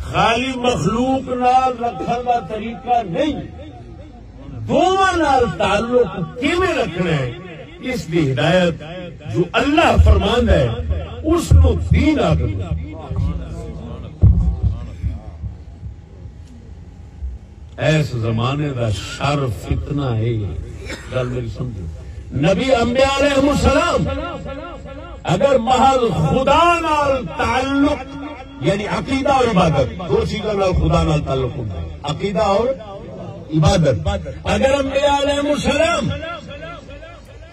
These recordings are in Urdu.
خالی مخلوق نال رکھن کا طریقہ نہیں، دونوں نال تعلق کیویں رکھنا ہے اس کی ہدایت جو اللہ فرماندا ہے اس کو دین آکھنا۔ ایس زمانے دا شر فتنہ ہے، گل میری سمجھو۔ نبی انبیاء علیہ السلام اگر محض خدا نال تعلق یعنی عقیدہ اور عبادت دو چیزوں نال خدا نال تعلق ہوتا ہے، عقیدہ اور عبادت، اگر انبیاء علیہ السلام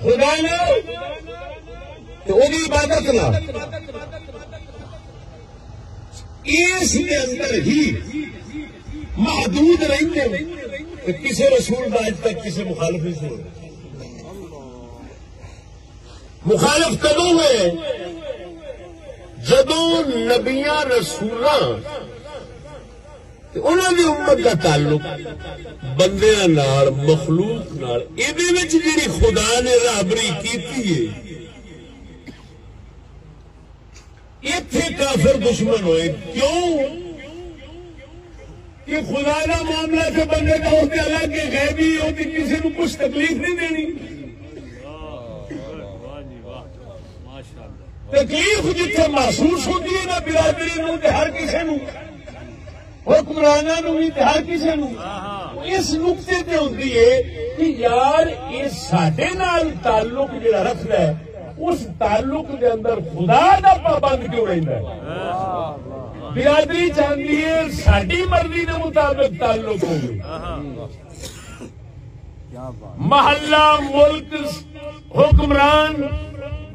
خدا نال تو وہ بھی عبادت نہ اس کے اندر ہی محدود رہتے تو کسی رسول کا اج تک کسی مخالف نہیں سے مخالف کدو ہوئے جدو نبیاں رسولاں انہوں نے امت کا تعلق بندیاں نال مخلوق نال جڑی خدا نے رابری کی ایتھے کافر دشمن ہوئے، کیوں کہ خدا کا معاملہ سے بندے کا ہوتے الگ کے غیبی ہوتی کسی کو کچھ تکلیف نہیں دینی، تکلیف جتنے محسوس ہوتی ہے نا برادری نو تے ہر کسی نو، حکمراناں نو بھی تے ہر کسی نو، اس نقطے تے ہوتی ہے کہ یار یہ ساڈے نال تعلق جڑا رکھدا ہے اس تعلق کے اندر خدا دا پابند کیوں رہندا ہے؟ برادری چاہتی ہے ساری مرضی کے مطابق تعلق ہو، محلہ ملک حکمران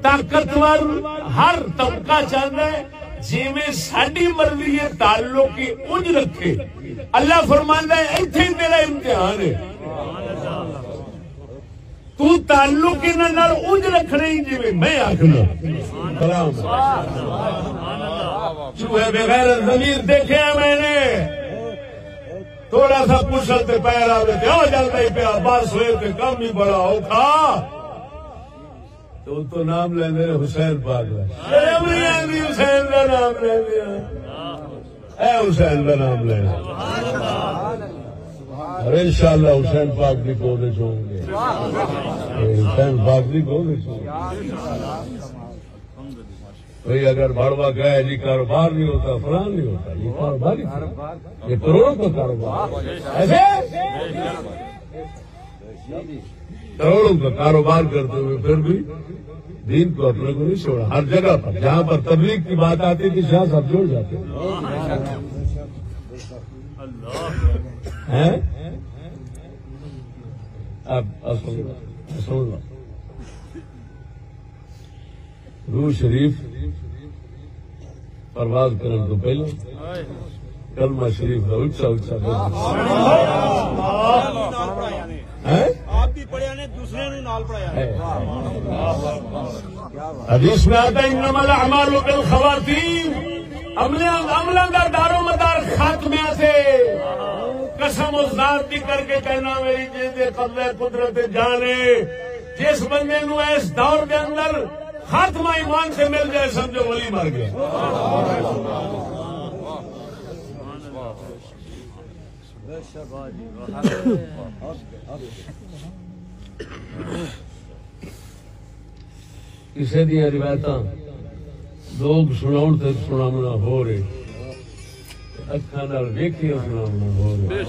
طاقتور ہر طبقہ چاہتا ہے جی میں ساری مرضی ہے تعلق کی انج رکھے۔ اللہ فرماندا ہے ایتھے تیرا امتحان ہے، تو تعلق انہاں نال انج رکھنا ہی جی میں آکھنا۔ کلام چوہے بغیر ضمیر دیکھے میں نے، تھوڑا سا پوچھل تے پیر آوے تے آ جلدا ہی پیا، بس ہوئے تے کم ہی بڑا اوکھا، تو نام لیندے حسین پاک حسین کا نام لے لیا، اے حسین کا نام لے اور انشاءاللہ حسین پاک بھی کونے چھوڑیں گے، حسین پاک بھی کونے چھوڑیں گے۔ بھئی اگر بڑوا گئے جی کاروبار نہیں ہوتا فلان نہیں ہوتا، یہ کاروبار ہی یہ کروڑوں کا کاروبار، ایسے کروڑوں کا کاروبار کرتے ہوئے پھر بھی دین کو اپنے کو نہیں چھوڑا۔ ہر جگہ پر جہاں پر تبلیغ کی بات آتی تھی شاہ صاحب جوڑ جاتے ہیں۔ اب روح شریف پرواز کرنے تو پہلے کلمہ شریف کا اچھا اچھا آپ بھی پڑھیا نے دوسرے نے نال پڑھایا۔ حدیث میں آتا ہے انما الاعمال بالخواتیم، عملاں کا دار و مدار خاتمے سے، قسم اس ذات کی کر کے کہنا میری جیسے قبضہ قدرت جانے، جس بندے نو اس دور کے اندر خاتمہ ایمان سے مل جائے سمجھو ولی مر گیا۔ کسی دیا روایت لوگ سناؤ تے سناونا ہو رہے، اکھاں نال ویکھیا سناونا ہو رہے۔